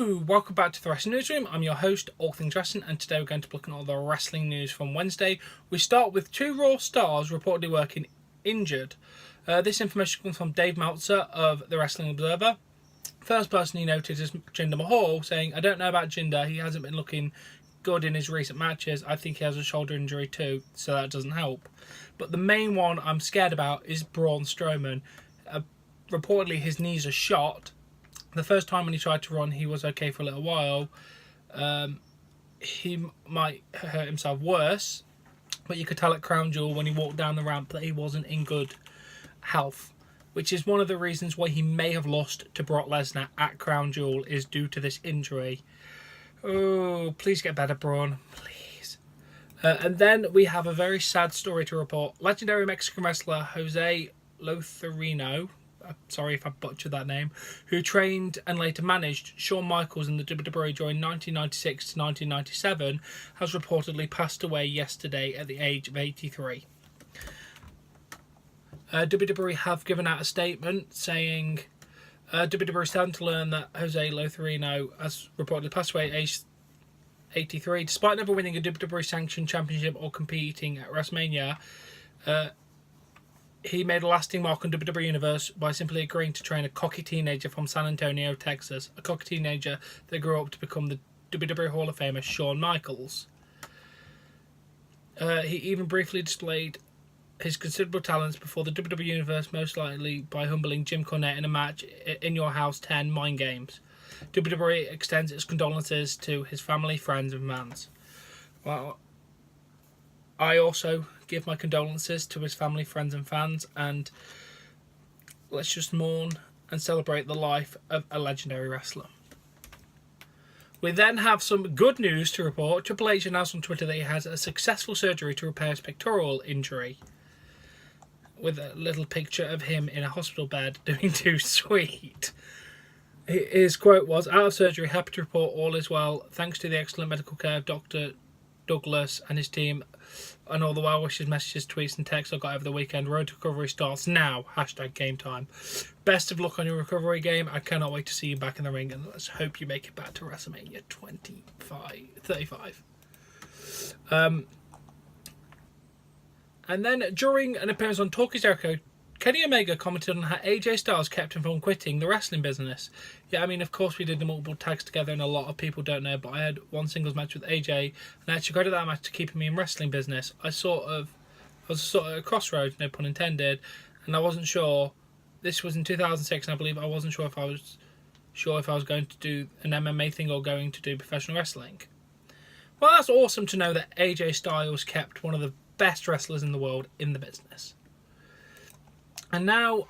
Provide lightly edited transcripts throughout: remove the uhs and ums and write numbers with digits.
Hello, welcome back to the Wrestling Newsroom. I'm your host, All Things Wrestling, and today we're going to be looking at all the wrestling news from Wednesday. We start with two Raw stars reportedly working injured. This information comes from Dave Meltzer of the Wrestling Observer. First person he noted is Jinder Mahal, saying, I don't know about Jinder, he hasn't been looking good in his recent matches. I think he has a shoulder injury too, so that doesn't help. But the main one I'm scared about is Braun Strowman. Reportedly his knees are shot. The first time when he tried to run, he was okay for a little while. He might hurt himself worse, but you could tell at Crown Jewel when he walked down the ramp that he wasn't in good health, which is one of the reasons why he may have lost to Brock Lesnar at Crown Jewel, is due to this injury. Oh, please get better, Braun. Please. And then we have a very sad story to report. Legendary Mexican wrestler Jose Lothario, sorry if I butchered that name, who trained and later managed Shawn Michaels in the WWE during 1996 to 1997, has reportedly passed away yesterday at the age of 83. WWE have given out a statement saying WWE stand to learn that Jose Lothario has reportedly passed away at age 83. Despite never winning a WWE sanctioned championship or competing at WrestleMania, he made a lasting mark on WWE Universe by simply agreeing to train a cocky teenager from San Antonio, Texas. A cocky teenager that grew up to become the WWE Hall of Famer Shawn Michaels. He even briefly displayed his considerable talents before the WWE Universe, most likely by humbling Jim Cornette in a match in Your House 10 Mind Games. WWE extends its condolences to his family, friends and fans. Well, I also give my condolences to his family, friends and fans, and let's just mourn and celebrate the life of a legendary wrestler. We then have some good news to report. Triple H announced on Twitter that he has a successful surgery to repair his pectoral injury, with a little picture of him in a hospital bed doing too sweet. His quote was, out of surgery, happy to report all is well, thanks to the excellent medical care of Dr. Douglas and his team, and all the well wishes, messages, tweets and texts I got over the weekend. Road to recovery starts now. #game time. Best of luck on your recovery game. I cannot wait to see you back in the ring, and let's hope you make it back to WrestleMania 35. And then during an appearance on Talk Is Jericho, Kenny Omega commented on how AJ Styles kept him from quitting the wrestling business. Yeah, I mean, of course we did the multiple tags together and a lot of people don't know, but I had one singles match with AJ and I actually credit that match to keeping me in wrestling business. I was sort of at a crossroads, no pun intended, and I wasn't sure. This was in 2006 and I believe I wasn't sure if I was going to do an MMA thing or going to do professional wrestling. Well, that's awesome to know that AJ Styles kept one of the best wrestlers in the world in the business. And now,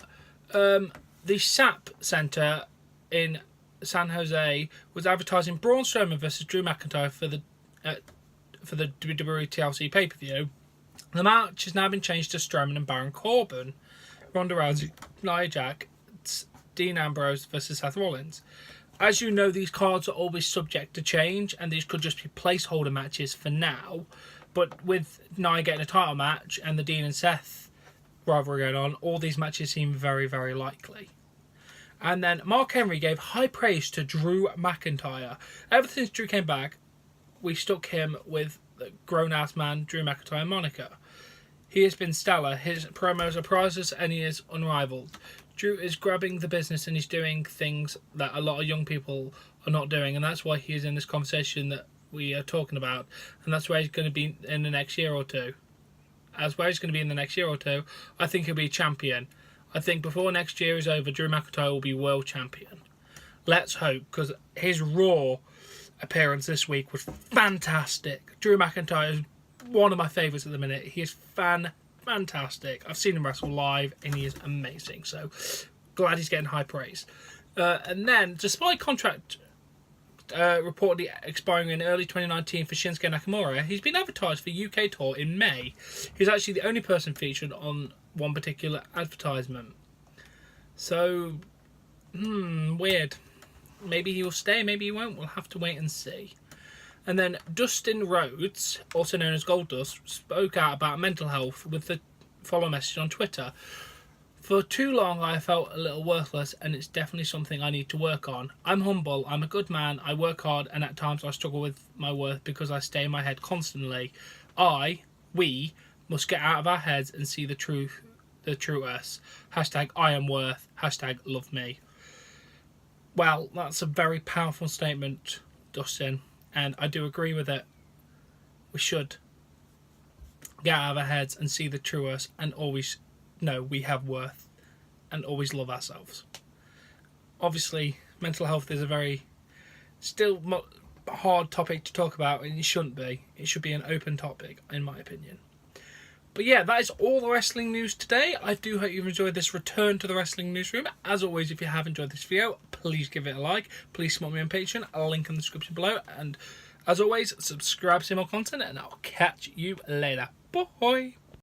the SAP Center in San Jose was advertising Braun Strowman versus Drew McIntyre for the WWE TLC pay-per-view. The match has now been changed to Strowman and Baron Corbin, Ronda Rousey, Nia Jax, Dean Ambrose versus Seth Rollins. As you know, these cards are always subject to change, and these could just be placeholder matches for now. But with Nia getting a title match and the Dean and Seth rivalry going on, all these matches seem very, very likely. And then Mark Henry gave high praise to Drew McIntyre. Ever since Drew came back, we stuck him with the grown-ass man Drew McIntyre moniker. He has been stellar. His promos are priceless and he is unrivaled. Drew is grabbing the business and he's doing things that a lot of young people are not doing, and that's why he's in this conversation that we are talking about, and that's where he's going to be in the next year or two. I think he'll be champion. I think before next year is over, Drew McIntyre will be world champion. Let's hope, because his Raw appearance this week was fantastic. Drew McIntyre is one of my favourites at the minute. He is fantastic. I've seen him wrestle live, and he is amazing. So, glad he's getting high praise. And then, despite contract reportedly expiring in early 2019 for Shinsuke Nakamura, he's been advertised for UK tour in May. He's actually the only person featured on one particular advertisement. So, weird. Maybe he will stay, maybe he won't. We'll have to wait and see. And then Dustin Rhodes, also known as Goldust, spoke out about mental health with the follow message on Twitter. For too long, I felt a little worthless, and it's definitely something I need to work on. I'm humble, I'm a good man, I work hard, and at times I struggle with my worth because I stay in my head constantly. We must get out of our heads and see the true us. Hashtag I am worth. Hashtag love me. Well, that's a very powerful statement, Dustin, and I do agree with it. We should get out of our heads and see the true us, and always know we have worth, and always love ourselves. Obviously, mental health is a very hard topic to talk about, and it shouldn't be. It should be an open topic, in my opinion. But yeah, that is all the wrestling news today. I do hope you've enjoyed this return to the wrestling newsroom. As always, if you have enjoyed this video, please give it a like. Please support me on Patreon. I'll link in the description below. And as always, subscribe to see more content, and I'll catch you later. Bye.